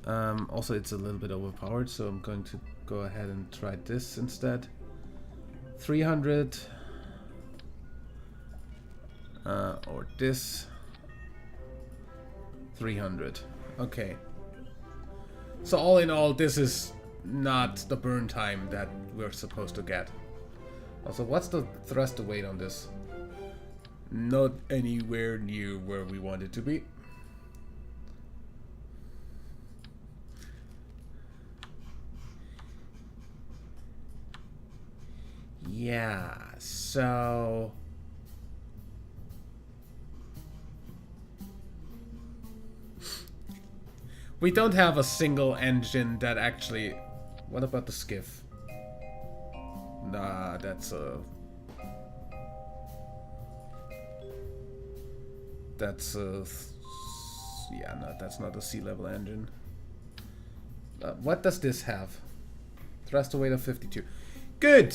Also, it's a little bit overpowered, so I'm going to go ahead and try this instead. 300. Or this. 300. Okay. So all in all, this is not the burn time that we're supposed to get. Also, what's the thruster weight on this? Not anywhere near where we want it to be. Yeah, so... we don't have a single engine that actually... What about the skiff? Nah, that's a... That's a... Yeah, no, that's not a sea level engine. What does this have? Thruster weight of 52. Good!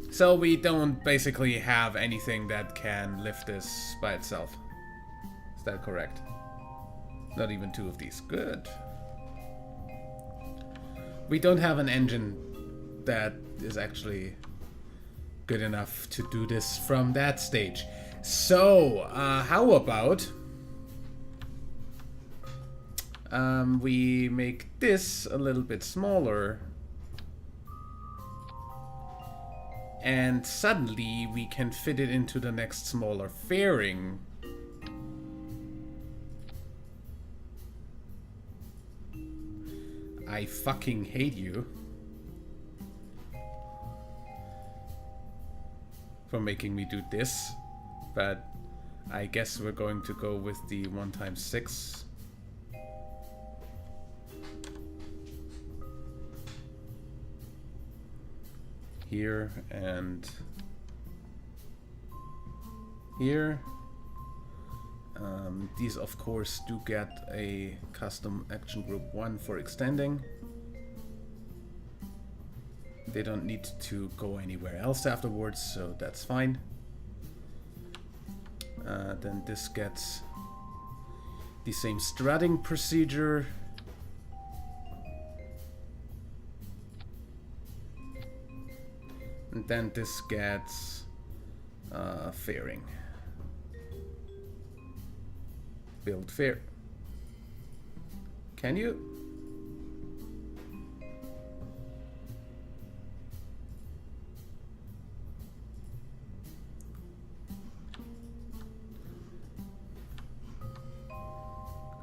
So we don't basically have anything that can lift this by itself. Is that correct? Not even two of these. Good. We don't have an engine that is actually good enough to do this from that stage. So, how about we make this a little bit smaller, and suddenly we can fit it into the next smaller fairing. I fucking hate you for making me do this, but I guess we're going to go with the 1x6. Here and here. These of course do get a custom action group 1 for extending. They don't need to go anywhere else afterwards, so that's fine. Then this gets the same strutting procedure. And then this gets fairing. Build fair. Can you?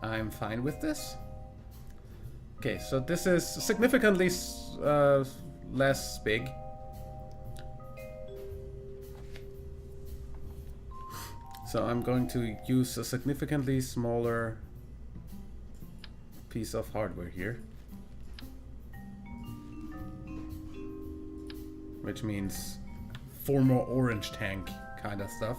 I'm fine with this. Okay, so this is significantly less big. So I'm going to use a significantly smaller piece of hardware here. Which means 4 more orange tank kind of stuff.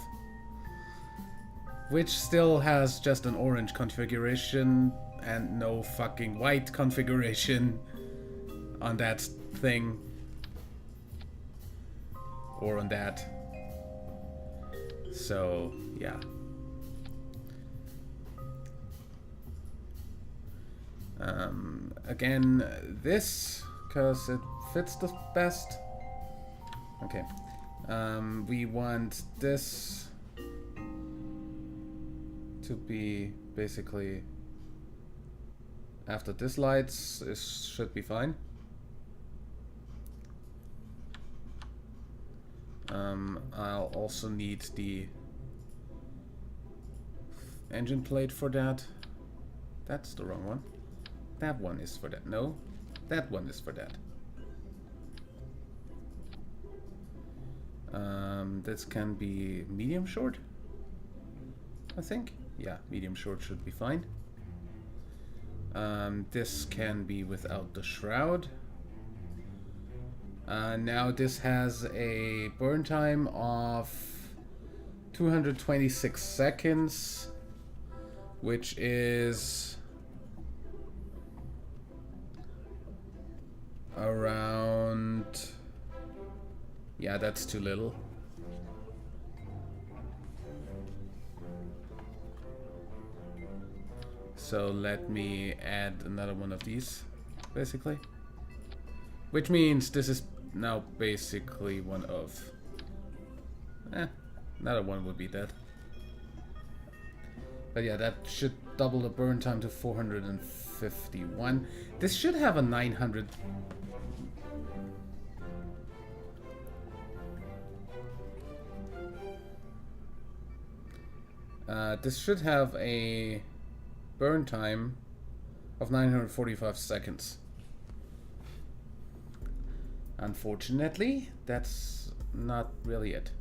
Which still has just an orange configuration and no fucking white configuration on that thing. Or on that. So, yeah. Again, this, because it fits the best. Okay. We want this to be basically after this lights, it should be fine. I'll also need the engine plate for that. That's the wrong one. That one is for that. No, that one is for that. This can be medium short, I think. Yeah, medium short should be fine. This can be without the shroud. Now this has a burn time of 226 seconds, which is around... yeah, that's too little. So let me add another one of these, basically. Which means this is now basically one of... another one would be dead. But yeah, that should double the burn time to 451. This should have a 900... this should have a burn time of 945 seconds. Unfortunately, that's not really it.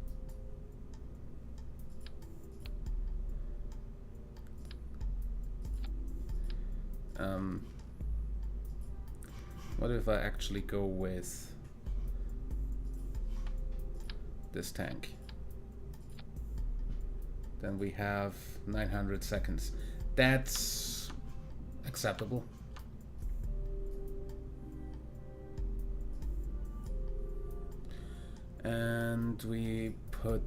What if I actually go with this tank? Then we have 900 seconds. That's acceptable. And we put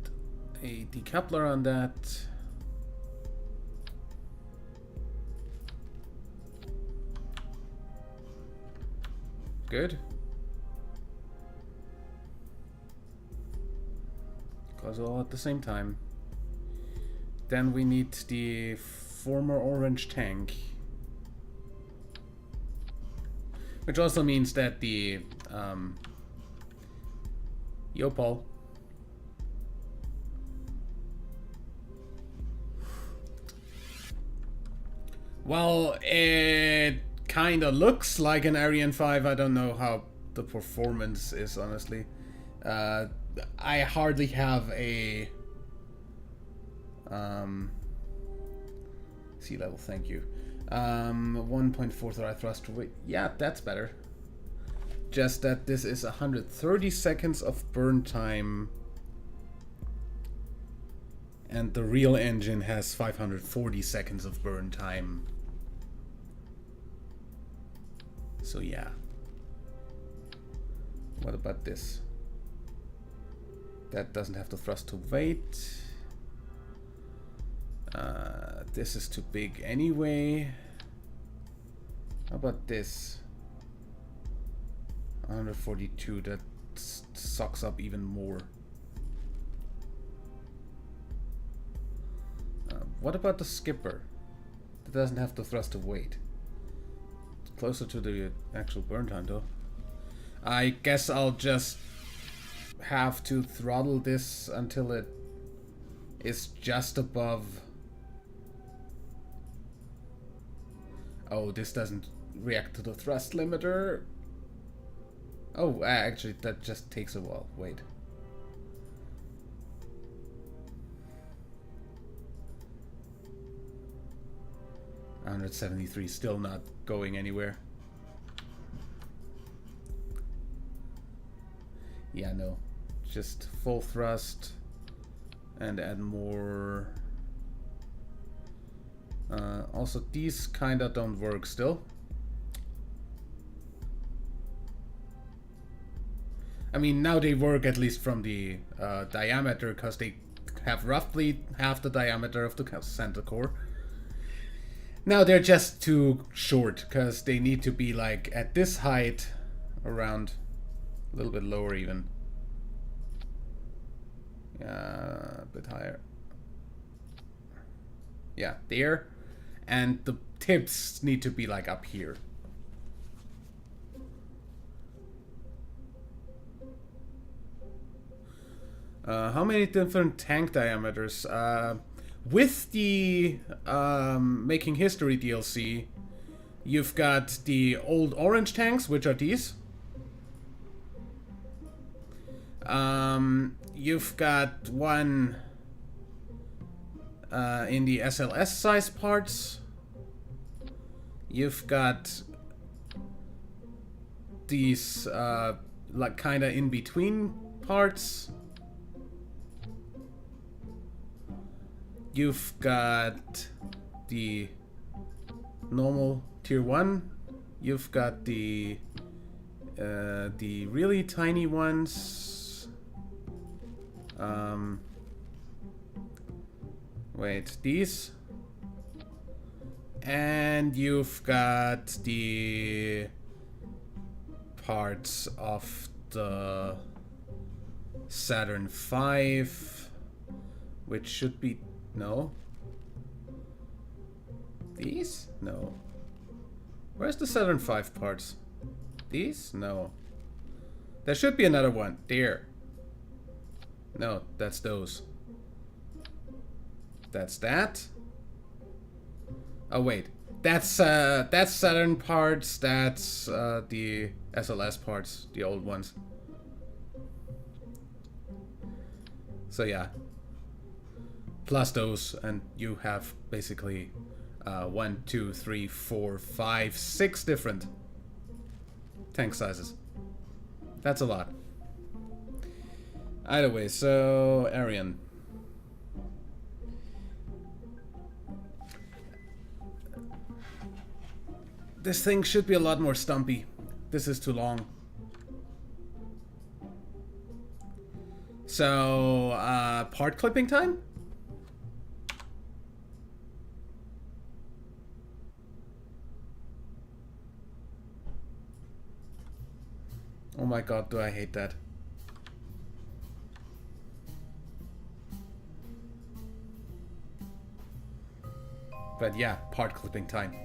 a decoupler on that. Good. Close it all at the same time. Then we need the former orange tank. Which also means that the Yopal well, it kinda looks like an Ariane 5. I don't know how the performance is, honestly. I hardly have a sea level, thank you. 1.4 threat thrust. Yeah, that's better. Just that this is 130 seconds of burn time, and the real engine has 540 seconds of burn time. So yeah. What about this? That doesn't have the thrust to weight. This is too big anyway. How about this? 142, that sucks up even more. What about the skipper? That doesn't have the thrust to weight. It's closer to the actual burn time though. I guess I'll just have to throttle this until it is just above. Oh, this doesn't react to the thrust limiter. Oh, actually, that just takes a while. Wait. $173, still not going anywhere. Yeah, no. Just full thrust and add more. Also, these kinda don't work still. I mean, now they work at least from the diameter, because they have roughly half the diameter of the center core. Now they're just too short, because they need to be like at this height, around a little bit lower even. Yeah, a bit higher. Yeah, there. And the tips need to be like up here. How many different tank diameters? With the Making History DLC, you've got the old orange tanks, which are these. You've got one in the SLS size parts. You've got these like kinda in between parts. You've got the normal tier 1. You've got the really tiny ones. Wait, these. And And you've got the parts of the Saturn V, which should be... no. These? No. Where's the Saturn V parts? These? No. There should be another one. There. No, that's those. That's that. Oh wait. That's Saturn parts, that's the SLS parts, the old ones. So yeah. Plus those, and you have basically 1, 2, 3, 4, 5, 6 different tank sizes. That's a lot. Either way, so Ariane. This thing should be a lot more stumpy. This is too long. So, part clipping time? Oh my god, do I hate that. But yeah, part clipping time.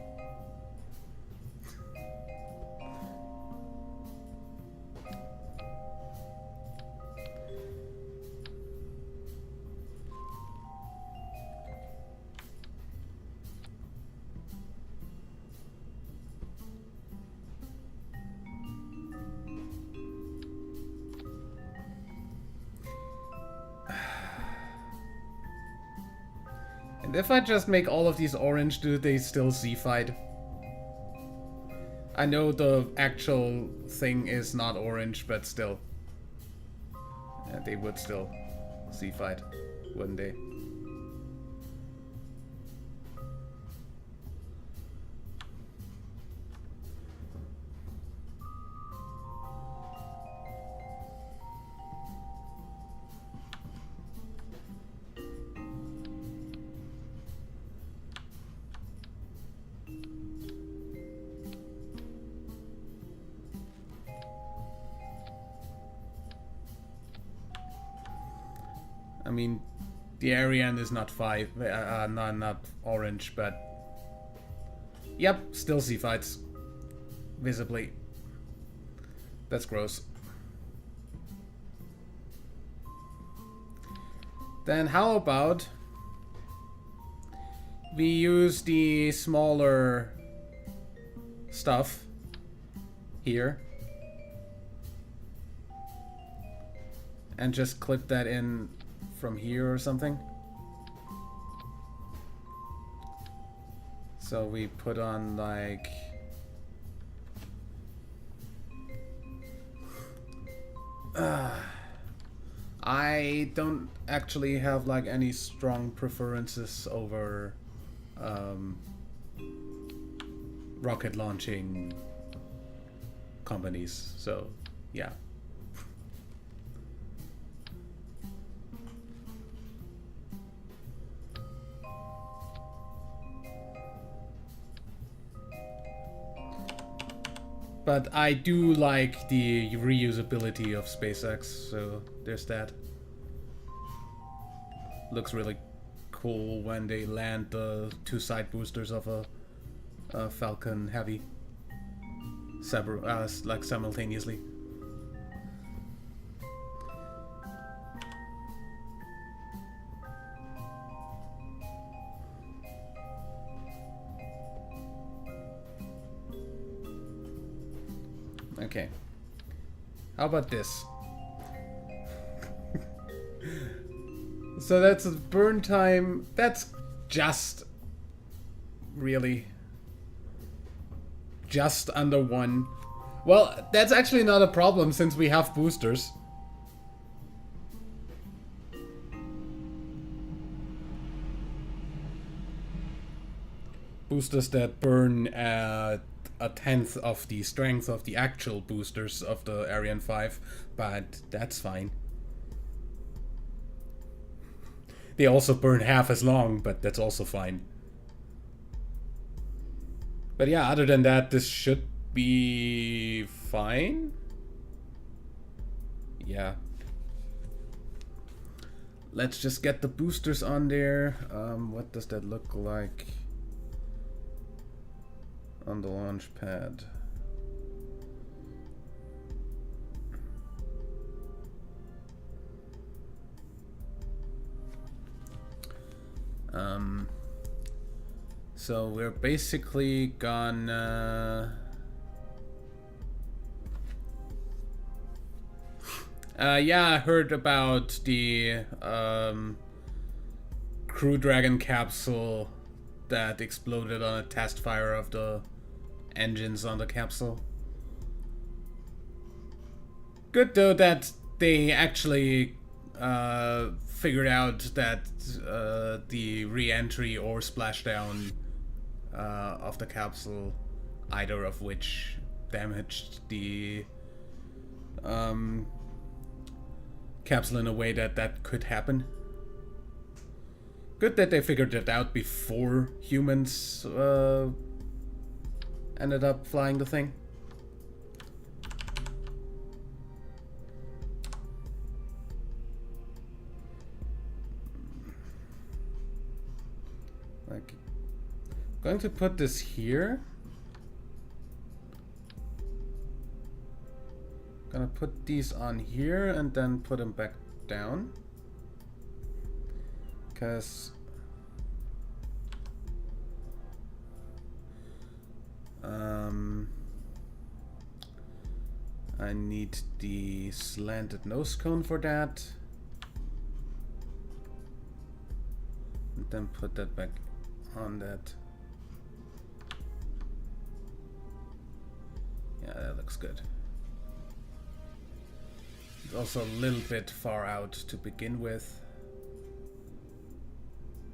And if I just make all of these orange, do they still Z-fight? I know the actual thing is not orange, but still. They would still Z-fight, wouldn't they? I mean, the Ariane is not not orange, but yep, still Z-fights visibly. That's gross. Then how about we use the smaller stuff here and just clip that in from here or something. So we put on like I don't actually have like any strong preferences over rocket launching companies, so yeah. But I do like the reusability of SpaceX, so there's that. Looks really cool when they land the 2 side boosters of a Falcon Heavy, like simultaneously. Okay. How about this? So that's a burn time. That's just really just under 1. Well, that's actually not a problem since we have boosters. Boosters that burn at a 1/10 of the strength of the actual boosters of the Ariane 5, but that's fine. They also burn half as long, but that's also fine. But yeah, other than that, this should be fine. Yeah. Let's just get the boosters on there. What does that look like on the launch pad? So we're basically gonna... yeah, I heard about the Crew Dragon capsule that exploded on a test fire of the engines on the capsule. Good though that they actually figured out that the re-entry or splashdown of the capsule, either of which damaged the capsule in a way that could happen. Good that they figured it out before humans ended up flying the thing. Like, going to put this here. Gonna put these on here and then put them back down. Because I need the slanted nose cone for that. And then put that back on that. Yeah, that looks good. It's also a little bit far out to begin with.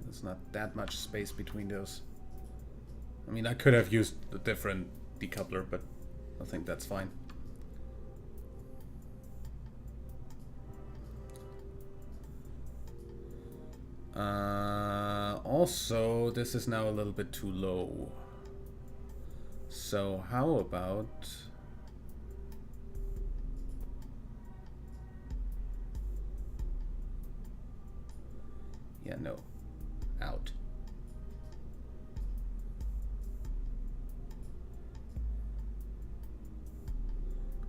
There's not that much space between those. I mean, I could have used a different decoupler, but I think that's fine. Also, this is now a little bit too low. So how about... Yeah, no. Out.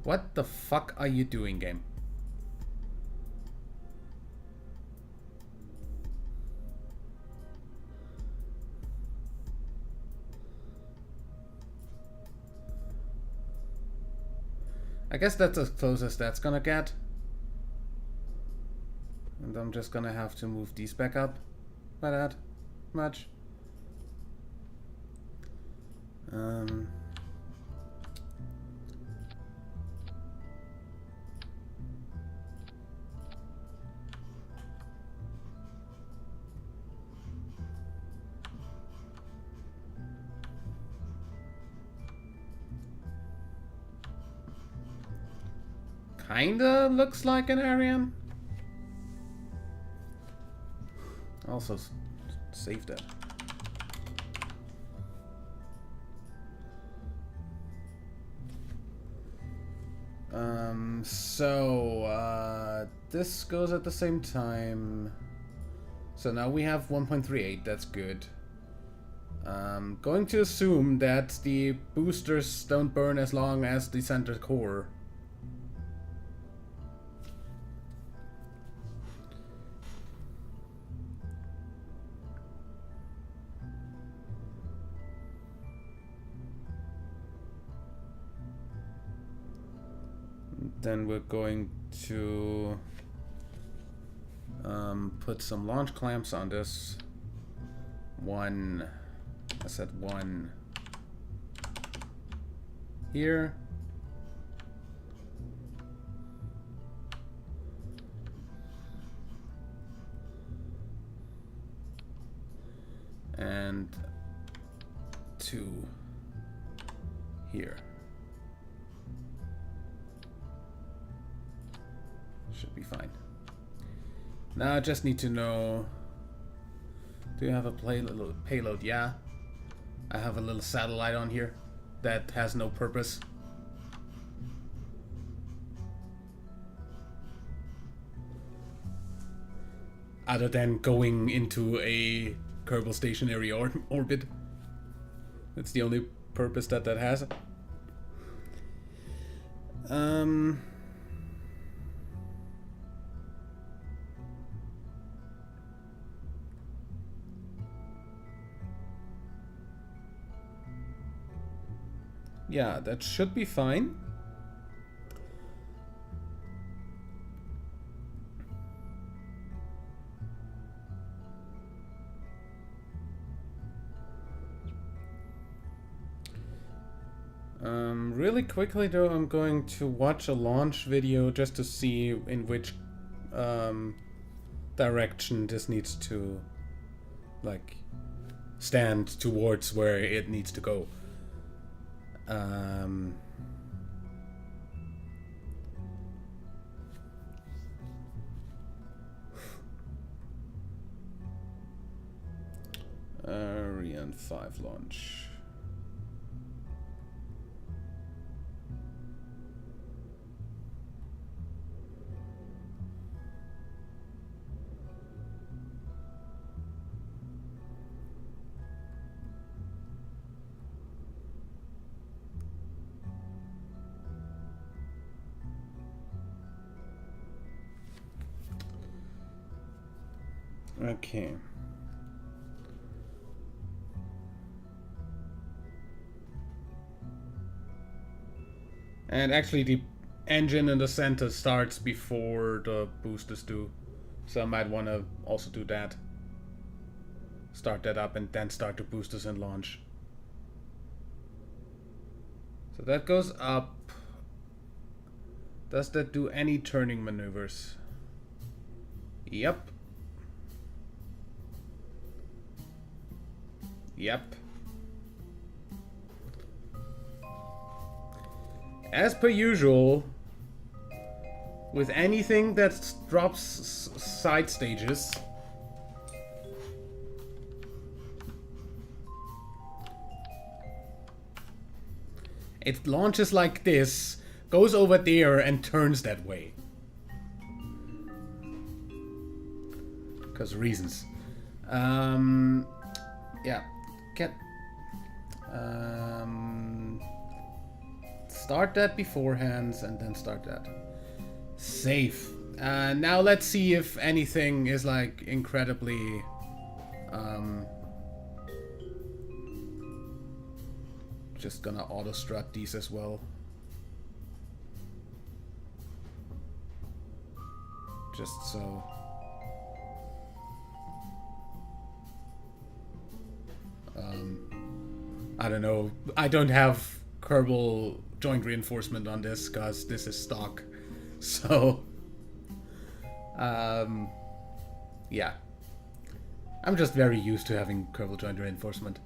What the fuck are you doing, game? I guess that's as close as that's gonna get. And I'm just gonna have to move these back up by that much. Kinda looks like an Ariane. Also, save that. This goes at the same time. So now we have 1.38, that's good. Going to assume that the boosters don't burn as long as the center core. Then we're going to put some launch clamps on this. One, I said one here. And two here. Should be fine. Now I just need to know, do you have a payload? Yeah. I have a little satellite on here that has no purpose. Other than going into a Kerbal stationary orbit. That's the only purpose that has. Yeah, that should be fine. Really quickly though, I'm going to watch a launch video just to see in which direction this needs to, like, stand towards where it needs to go. Ariane 5 launch. Okay. And actually the engine in the center starts before the boosters do. So I might want to also do that. Start that up and then start the boosters and launch. So that goes up. Does that do any turning maneuvers? Yep. Yep. As per usual, with anything that drops side stages, it launches like this, goes over there and turns that way. 'Cause reasons. Yeah. Get... start that beforehand and then start that. Safe. Now let's see if anything is like incredibly... just gonna auto strut these as well. Just so... I don't know. I don't have Kerbal joint reinforcement on this because this is stock. So, yeah. I'm just very used to having Kerbal joint reinforcement.